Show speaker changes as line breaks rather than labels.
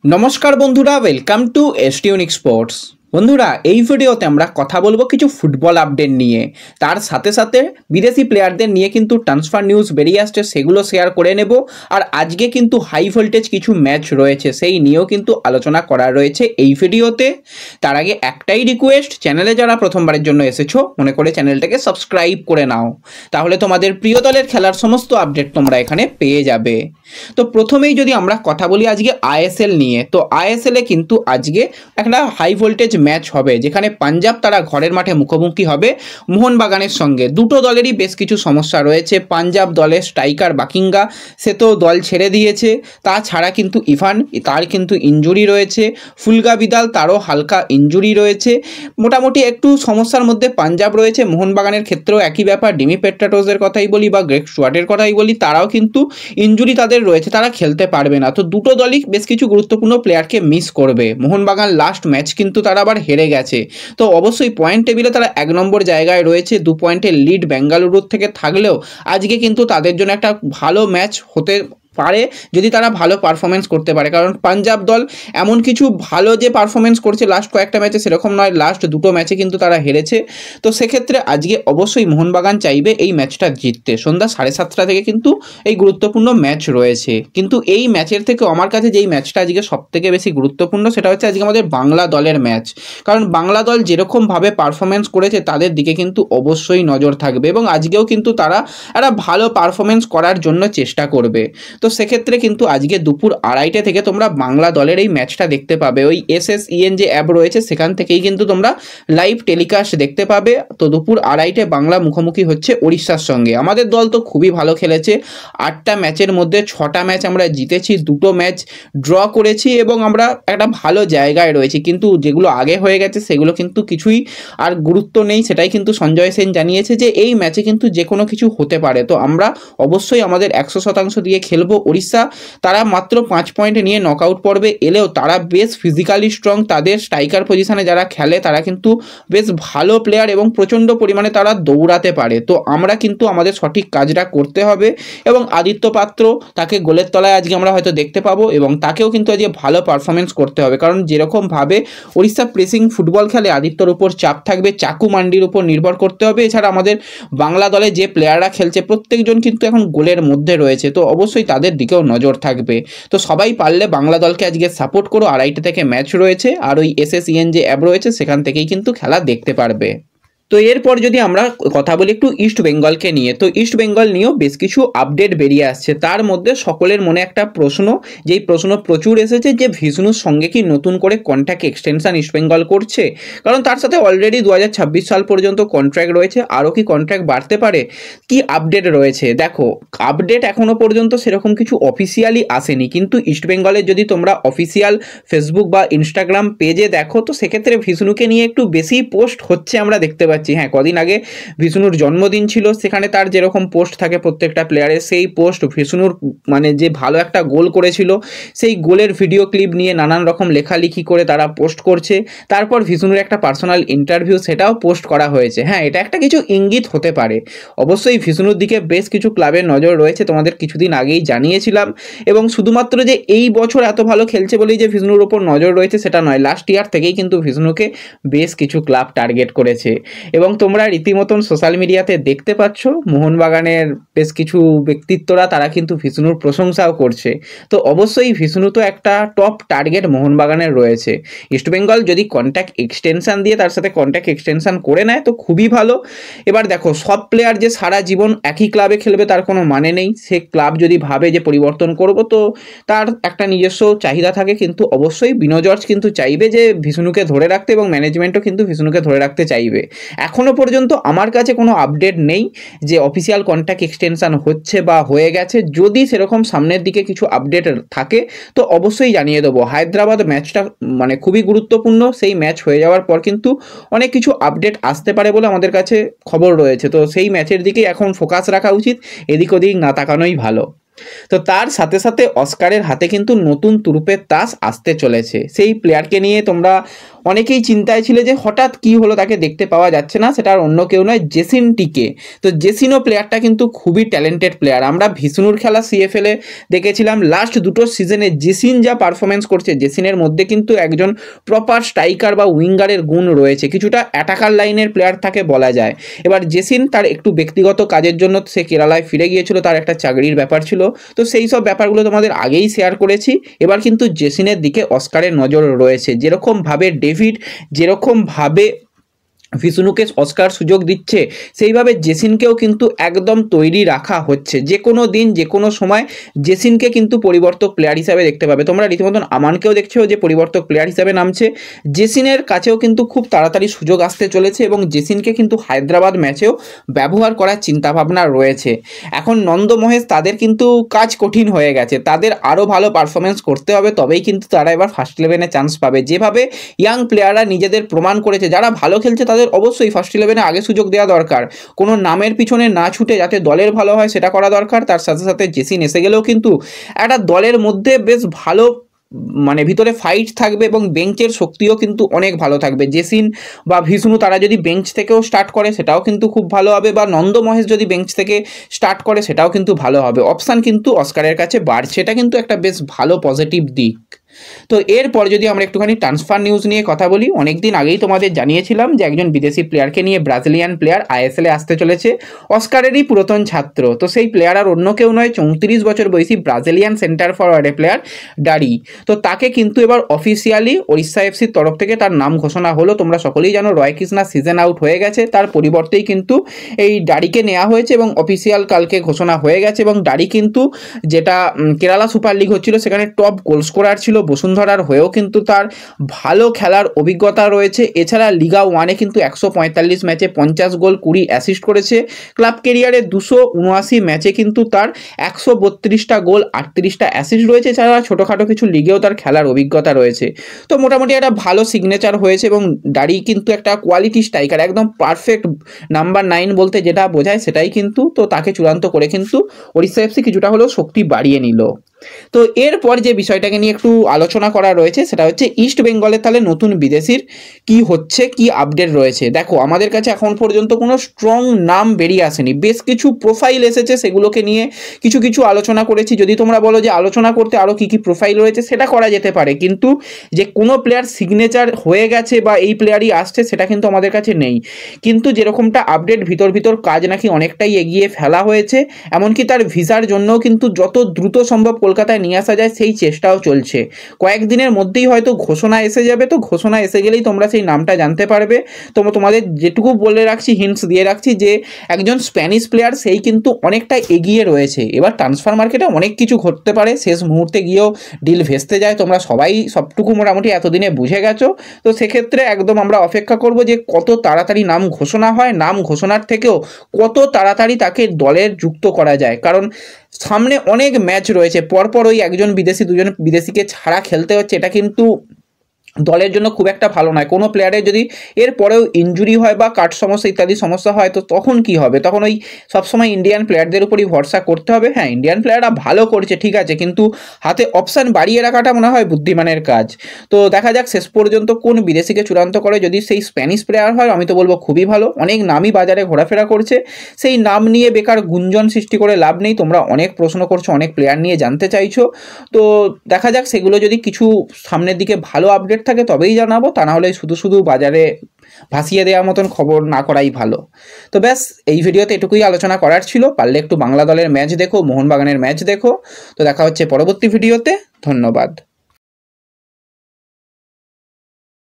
নমস্কার বন্ধুরা, welcome to এসটিউনিক sports. বন্ধুরা, এই ভিডিওতে আমরা কথা বলবো কিছু ফুটবল আপডেট নিয়ে। তার সাথে সাথে বিদেশি প্লেয়ারদের নিয়ে কিন্তু ট্রান্সফার নিউজ বেরিয়ে আসছে, সেগুলো শেয়ার করে নেব। আর আজকে কিন্তু হাই ভোল্টেজ কিছু ম্যাচ রয়েছে, সেই নিয়েও কিন্তু আলোচনা করা রয়েছে এই ভিডিওতে। তার আগে একটাই রিকোয়েস্ট, চ্যানেলে যারা প্রথমবারের জন্য এসেছো মনে করে চ্যানেলটাকে সাবস্ক্রাইব করে নাও, তাহলে তোমাদের প্রিয় দলের খেলার সমস্ত আপডেট তোমরা এখানে পেয়ে যাবে। তো প্রথমেই যদি আমরা কথা বলি আজকে আইএসএল নিয়ে, তো আইএসএল এ কিন্তু আজকে একটা হাই ভোল্টেজ ম্যাচ হবে, যেখানে পাঞ্জাব তারা ঘরের মাঠে মুখোমুখি হবে মোহনবাগানের সঙ্গে। দুটো দলেরই বেশ কিছু সমস্যা রয়েছে। পাঞ্জাব দলের স্ট্রাইকার বাকিঙ্গা, সে তো দল ছেড়ে দিয়েছে। তাছাড়া কিন্তু ইভান, তার কিন্তু ইনজুরি রয়েছে। ফুলগা বিদাল, তারও হালকা ইনজুরি রয়েছে। মোটামুটি একটু সমস্যার মধ্যে পাঞ্জাব রয়েছে। মোহনবাগানের ক্ষেত্রেও একই ব্যাপার। ডিমি পেট্রাটোসের কথাই বলি বা গ্রেগ স্টুয়ার্টের কথাই বলি, তারাও কিন্তু ইনজুরি তাদের রয়েছে, তারা খেলতে পারবে না। তো দুটো দলই বেশ কিছু গুরুত্বপূর্ণ প্লেয়ারকে মিস করবে। মোহনবাগান লাস্ট ম্যাচ কিন্তু তারা আবার হেরে গেছে, তো অবশ্যই পয়েন্ট টেবিলে তারা 1 নম্বর জায়গায় রয়েছে। 2 পয়েন্টের লিড বেঙ্গালুরুর থেকে থাকলেও আজকে কিন্তু তাদের জন্য একটা ভালো ম্যাচ হতে পারে যদি তারা ভালো পারফরমেন্স করতে পারে। কারণ পাঞ্জাব দল এমন কিছু ভালো যে পারফরমেন্স করছে লাস্ট কয়েকটা ম্যাচে সেরকম নয়, লাস্ট দুটো ম্যাচে কিন্তু তারা হেরেছে। তো সেক্ষেত্রে আজকে অবশ্যই মোহনবাগান চাইবে এই ম্যাচটা জিততে। সন্ধ্যা 7:30 থেকে কিন্তু এই গুরুত্বপূর্ণ ম্যাচ রয়েছে। কিন্তু এই ম্যাচের থেকে আমার কাছে যেই ম্যাচটা আজকে সবথেকে বেশি গুরুত্বপূর্ণ সেটা হচ্ছে আজকে আমাদের বাংলা দলের ম্যাচ। কারণ বাংলা দল যেরকমভাবে পারফরমেন্স করেছে তাদের দিকে কিন্তু অবশ্যই নজর থাকবে, এবং আজকেও কিন্তু তারা একটা ভালো পারফরমেন্স করার জন্য চেষ্টা করবে। তো সেক্ষেত্রে কিন্তু আজকে দুপুর 2:30 থেকে তোমরা বাংলা দলের এই ম্যাচটা দেখতে পাবে। ওই SSEN যে অ্যাপ রয়েছে সেখান থেকেই কিন্তু তোমরা লাইভ টেলিকাস্ট দেখতে পাবে। তো দুপুর 2:30 বাংলা মুখোমুখি হচ্ছে ওড়িশার সঙ্গে। আমাদের দল তো খুবই ভালো খেলেছে। 8টা ম্যাচের মধ্যে 6টা ম্যাচ আমরা জিতেছি, 2টো ম্যাচ ড্র করেছি, এবং আমরা একটা ভালো জায়গায় রয়েছি। কিন্তু যেগুলো আগে হয়ে গেছে সেগুলো কিন্তু কিছুই আর গুরুত্ব নেই। সেটাই কিন্তু সঞ্জয় সেন জানিয়েছে যে এই ম্যাচে কিন্তু যে কোনো কিছু হতে পারে। তো আমরা অবশ্যই আমাদের 100% দিয়ে খেলবো। ওড়িশা তারা মাত্র 5 পয়েন্ট নিয়ে নকআউট পর্বে এলেও তারা বেশ ফিজিক্যালি স্ট্রং। তাদের স্ট্রাইকার পজিশনে যারা খেলে তারা কিন্তু বেশ ভালো প্লেয়ার এবং প্রচণ্ড পরিমাণে তারা দৌড়াতে পারে। তো আমরা কিন্তু আমাদের সঠিক কাজটা করতে হবে, এবং আদিত্য পাত্র, তাকে গোলের তলায় আজকে আমরা হয়তো দেখতে পাবো, এবং তাকেও কিন্তু আজকে ভালো পারফরমেন্স করতে হবে। কারণ যেরকমভাবে ওড়িশা প্রেসিং ফুটবল খেলে আদিত্যর উপর চাপ থাকবে, চাকু মান্ডির উপর নির্ভর করতে হবে। এছাড়া আমাদের বাংলা দলে যে প্লেয়াররা খেলছে প্রত্যেকজন কিন্তু এখন গোলের মধ্যে রয়েছে, তো অবশ্যই তাদের দিকেও নজর থাকবে। তো সবাই পারলে বাংলা দলকে আজকে সাপোর্ট করো। 2:30 থেকে ম্যাচ রয়েছে, আর ওই SSEN যে অ্যাপ রয়েছে সেখান থেকেই কিন্তু খেলা দেখতে পারবে। তো এরপর যদি আমরা কথা বলি একটু ইস্ট বেঙ্গলকে নিয়ে, তো ইস্ট বেঙ্গল নিয়েও বেশ কিছু আপডেট বেরিয়ে আসছে। তার মধ্যে সকলের মনে একটা প্রশ্ন, যেই প্রশ্ন প্রচুর এসেছে, যে ভিষ্ণুর সঙ্গে কি নতুন করে কন্ট্রাক্ট এক্সটেনশন ইস্ট বেঙ্গল করছে? কারণ তার সাথে অলরেডি 2026 সাল পর্যন্ত কন্ট্রাক্ট রয়েছে, আরও কি কন্ট্রাক্ট বাড়তে পারে? কি আপডেট রয়েছে দেখো। আপডেট এখনও পর্যন্ত সেরকম কিছু অফিসিয়ালি আসেনি, কিন্তু ইস্ট বেঙ্গলের যদি তোমরা অফিসিয়াল ফেসবুক বা ইনস্টাগ্রাম পেজে দেখো, তো সেক্ষেত্রে ভিষ্ণুকে নিয়ে একটু বেশি পোস্ট হচ্ছে আমরা দেখতে পাচ্ছি। হ্যাঁ, কদিন আগে ভিষ্ণুর জন্মদিন ছিল, সেখানে তার যেরকম পোস্ট থাকে প্রত্যেকটা প্লেয়ারের, সেই পোস্ট ভিষ্ণুর মানে যে ভালো একটা গোল করেছিল সেই গোলের ভিডিও ক্লিপ নিয়ে নানান রকম লেখালেখি করে তারা পোস্ট করছে। তারপর ভিষ্ণুর একটা পার্সোনাল ইন্টারভিউ, সেটাও পোস্ট করা হয়েছে। হ্যাঁ, এটা একটা কিছু ইঙ্গিত হতে পারে। অবশ্যই ভিষ্ণুর দিকে বেশ কিছু ক্লাবের নজর রয়েছে, তোমাদের কিছুদিন আগেই জানিয়েছিলাম। এবং শুধুমাত্র যে এই বছর এত ভালো খেলছে বলেই যে ভিষ্ণুর ওপর নজর রয়েছে সেটা নয়, লাস্ট ইয়ার থেকেই কিন্তু ভিষ্ণুকে বেশ কিছু ক্লাব টার্গেট করেছে। এবং তোমরা রীতিমতন সোশ্যাল মিডিয়াতে দেখতে পাচ্ছ মোহনবাগানের বেশ কিছু ব্যক্তিত্বরা তারা কিন্তু ভিষ্ণুর প্রশংসাও করছে। তো অবশ্যই ভিষ্ণু তো একটা টপ টার্গেট মোহনবাগানের রয়েছে। ইস্টবেঙ্গল যদি কন্ট্রাক্ট এক্সটেনশন দিয়ে তার সাথে কন্ট্রাক্ট এক্সটেনশন করে নেয় তো খুবই ভালো। এবার দেখো, সব প্লেয়ার যে সারা জীবন একই ক্লাবে খেলবে তার কোনো মানে নেই। সে ক্লাব যদি ভাবে যে পরিবর্তন করব, তো তার একটা নিজস্ব চাহিদা থাকে। কিন্তু অবশ্যই বিনো জর্জ কিন্তু চাইবে যে ভিষ্ণুকে ধরে রাখতে, এবং ম্যানেজমেন্টও কিন্তু ভিষ্ণুকে ধরে রাখতে চাইবে। এখনও পর্যন্ত আমার কাছে কোনো আপডেট নেই যে অফিসিয়াল কন্ট্রাক্ট এক্সটেনশন হচ্ছে বা হয়ে গেছে। যদি সেরকম সামনের দিকে কিছু আপডেট থাকে তো অবশ্যই জানিয়ে দেবো। হায়দ্রাবাদ ম্যাচটা মানে খুবই গুরুত্বপূর্ণ, সেই ম্যাচ হয়ে যাওয়ার পর কিন্তু অনেক কিছু আপডেট আসতে পারে বলে আমাদের কাছে খবর রয়েছে। তো সেই ম্যাচের দিকেই এখন ফোকাস রাখা উচিত, এদিক ওদিক না তাকানোই ভালো। তো তার সাথে সাথে অস্কারের হাতে কিন্তু নতুন তুরুপের তাস আসতে চলেছে। সেই প্লেয়ারকে নিয়ে তোমরা অনেকেই চিন্তায় ছিলে যে হঠাৎ কি হলো, তাকে দেখতে পাওয়া যাচ্ছে না, সেটা আর অন্য কেউ নয়, জেসিন টিকে। তো জেসিনও প্লেয়ারটা কিন্তু খুবই ট্যালেন্টেড প্লেয়ার। আমরা ভিষ্ণুর খেলা সিএফএলে দেখেছিলাম, লাস্ট দুটো সিজনে জেসিন যা পারফরমেন্স করছে, জেসিনের মধ্যে কিন্তু একজন প্রপার স্ট্রাইকার বা উইঙ্গারের গুণ রয়েছে, কিছুটা অ্যাটাকার লাইনের প্লেয়ার তাকে বলা যায়। এবার জেসিন তার একটু ব্যক্তিগত কাজের জন্য সে কেরালায় ফিরে গিয়েছিল, তার একটা চাকরির ব্যাপার ছিল, তো সেই সব ব্যাপারগুলো তোমাদের আগেই শেয়ার করেছি। এবার কিন্তু জেসিনের দিকে অস্কারের নজর রয়েছে। যেরকমভাবে ডেভিড যেরকমভাবে ভিষ্ণুকে অস্কার সুযোগ দিচ্ছে, সেইভাবে জেসিনকেও কিন্তু একদম তৈরি রাখা হচ্ছে। যে কোনো দিন যে কোনো সময় জেসিনকে কিন্তু পরিবর্তক প্লেয়ার হিসাবে দেখতে পাবে তোমরা। রীতিমতন আমানকেও দেখছো যে পরিবর্তক প্লেয়ার হিসাবে নামছে। জেসিনের কাছেও কিন্তু খুব তাড়াতাড়ি সুযোগ আসতে চলেছে এবং জেসিনকে কিন্তু হায়দ্রাবাদ ম্যাচেও ব্যবহার করার চিন্তাভাবনা রয়েছে। এখন নন্দ মহেশ তাদের কিন্তু কাজ কঠিন হয়ে গেছে, তাদের আরও ভালো পারফরমেন্স করতে হবে, তবেই কিন্তু তারা এবার ফার্স্ট ইলেভেনে চান্স পাবে। যেভাবে ইয়াং প্লেয়াররা নিজেদের প্রমাণ করেছে, যারা ভালো খেলছে তাদের অবশ্যই ফার্স্ট ইলেভেনে আগে সুযোগ দেওয়া দরকার, কোনো নামের পিছনে না ছুটে যাতে দলের ভালো হয় সেটা করা দরকার। তার সাথে সাথে জেসিন এসে গেলেও কিন্তু একটা দলের মধ্যে বেশ ভালো মানে ভিতরে ফাইট থাকবে এবং বেঞ্চের শক্তিও কিন্তু অনেক ভালো থাকবে। জেসিন বা ভিষ্ণু তারা যদি বেঞ্চ থেকেও স্টার্ট করে সেটাও কিন্তু খুব ভালো হবে, বা নন্দ মহেশ যদি বেঞ্চ থেকে স্টার্ট করে সেটাও কিন্তু ভালো হবে। অপশান কিন্তু অস্কারের কাছে বাড়ছে, এটা কিন্তু একটা বেশ ভালো পজিটিভ দিক। তো এরপর যদি আমরা একটুখানি ট্রান্সফার নিউজ নিয়ে কথা বলি, অনেকদিন আগেই তোমাদের জানিয়েছিলাম যে একজন বিদেশি প্লেয়ারকে নিয়ে ব্রাজিলিয়ান প্লেয়ার আইএসএলে আসতে চলেছে, অস্কারেরই পুরাতন ছাত্র। তো সেই প্লেয়ার আর অন্য কেউ নয়, 34 বছর বয়সী ব্রাজিলিয়ান সেন্টার ফরওয়ার্ডের প্লেয়ার ডারি। তো তাকে কিন্তু এবার অফিসিয়ালি ওড়িশা এফসির তরফ থেকে তার নাম ঘোষণা হলো। তোমরা সকলেই জানো রয় কৃষ্ণা সিজন আউট হয়ে গেছে, তার পরিবর্তেই কিন্তু এই ডারিকে নেওয়া হয়েছে এবং অফিসিয়াল কালকে ঘোষণা হয়ে গেছে। এবং ডারি কিন্তু যেটা কেরালা সুপার লিগ হচ্ছিল সেখানে টপ গোল স্কোরার ছিল, বসুন্ধরার হয়েও কিন্তু তার ভালো খেলার অভিজ্ঞতা রয়েছে। এছাড়া লিগা ওয়ানে কিন্তু 145 ম্যাচে 50 গোল 20 অ্যাসিস্ট করেছে। ক্লাব কেরিয়ারে 279 ম্যাচে কিন্তু তার 132টা গোল 38টা অ্যাসিস্ট রয়েছে। এছাড়া ছোটোখাটো কিছু লিগেও তার খেলার অভিজ্ঞতা রয়েছে। তো মোটামুটি একটা ভালো সিগনেচার হয়েছে এবং ডারি কিন্তু একটা কোয়ালিটি স্ট্রাইকার, একদম পারফেক্ট নাম্বার 9 বলতে যেটা বোঝায় সেটাই কিন্তু। তো তাকে চূড়ান্ত করে কিন্তু ওড়িশা এফসি কিছুটা হলেও শক্তি বাড়িয়ে নিল। তো এরপর যে বিষয়টাকে নিয়ে একটু আলোচনা করা রয়েছে সেটা হচ্ছে ইস্ট বেঙ্গলের তাহলে নতুন বিদেশির কি হচ্ছে, কি আপডেট রয়েছে। দেখো আমাদের কাছে এখন পর্যন্ত কোনো স্ট্রং নাম বেরিয়ে আসেনি, বেশ কিছু প্রোফাইল এসেছে, সেগুলোকে নিয়ে কিছু কিছু আলোচনা করেছি। যদি তোমরা বলো যে আলোচনা করতে আরও কী কী প্রোফাইল রয়েছে সেটা করা যেতে পারে, কিন্তু যে কোনো প্লেয়ার সিগনেচার হয়ে গেছে বা এই প্লেয়ারই আসছে সেটা কিন্তু আমাদের কাছে নেই। কিন্তু যেরকমটা আপডেট ভিতর কাজ নাকি অনেকটাই এগিয়ে ফেলা হয়েছে, এমনকি তার ভিসার জন্যও কিন্তু যত দ্রুত সম্ভব কলকাতায় নিয়ে আসা যায় সেই চেষ্টাও চলছে। কয়েকদিনের মধ্যেই হয়তো ঘোষণা এসে যাবে, তো ঘোষণা এসে গেলেই তোমরা সেই নামটা জানতে পারবে। তোমাদের যেটুকু বলে রাখছি, হিন্টস দিয়ে রাখছি যে একজন স্প্যানিশ প্লেয়ার, সেই কিন্তু অনেকটা এগিয়ে রয়েছে। এবার ট্রান্সফার মার্কেটে অনেক কিছু ঘটতে পারে, শেষ মুহূর্তে গিয়েও ডিল ভেস্তে যায়, তোমরা সবাই সবটুকু মোটামুটি এতদিনে বুঝে গেছো। তো সেক্ষেত্রে একদম আমরা অপেক্ষা করব যে কত তাড়াতাড়ি নাম ঘোষণা হয়, নাম ঘোষণার থেকেও কত তাড়াতাড়ি তাকে দলের যুক্ত করা যায়, কারণ সামনে অনেক ম্যাচ রয়েছে। পরপর ওই একজন বিদেশি দুজন বিদেশিকে ছাড়া খেলতে হচ্ছে, এটা কিন্তু দলের জন্য খুব একটা ভালো নয়। কোনো প্লেয়ারের যদি এর পরেও ইনজুরি হয় বা কাট সমস্যা ইত্যাদি সমস্যা হয়, তো তখন কি হবে? তখন ওই সবসময় ইন্ডিয়ান প্লেয়ারদের উপরই ভরসা করতে হবে। হ্যাঁ, ইন্ডিয়ান প্লেয়াররা ভালো করছে ঠিক আছে, কিন্তু হাতে অপশান বাড়িয়ে রাখাটা মনে হয় বুদ্ধিমানের কাজ। তো দেখা যাক শেষ পর্যন্ত কোন বিদেশিকে চূড়ান্ত করে। যদি সেই স্প্যানিশ প্লেয়ার হয় আমি তো বলবো খুবই ভালো, অনেক নামই বাজারে ঘোরাফেরা করছে, সেই নাম নিয়ে বেকার গুঞ্জন সৃষ্টি করে লাভ নেই। তোমরা অনেক প্রশ্ন করছো, অনেক প্লেয়ার নিয়ে জানতে চাইছো, তো দেখা যাক সেগুলো যদি কিছু সামনের দিকে ভালো আপডেট থাকে তবেই জানাবো, তা না হলে শুধু শুধু বাজারে ভাসিয়ে দেওয়ার মতন খবর না করাই ভালো। তো ব্যাস এই ভিডিওতে এটুকুই আলোচনা করার ছিল। পারলে একটু বাংলা দলের ম্যাচ দেখো, মোহনবাগানের ম্যাচ দেখো। তো দেখা হচ্ছে পরবর্তী ভিডিওতে, ধন্যবাদ।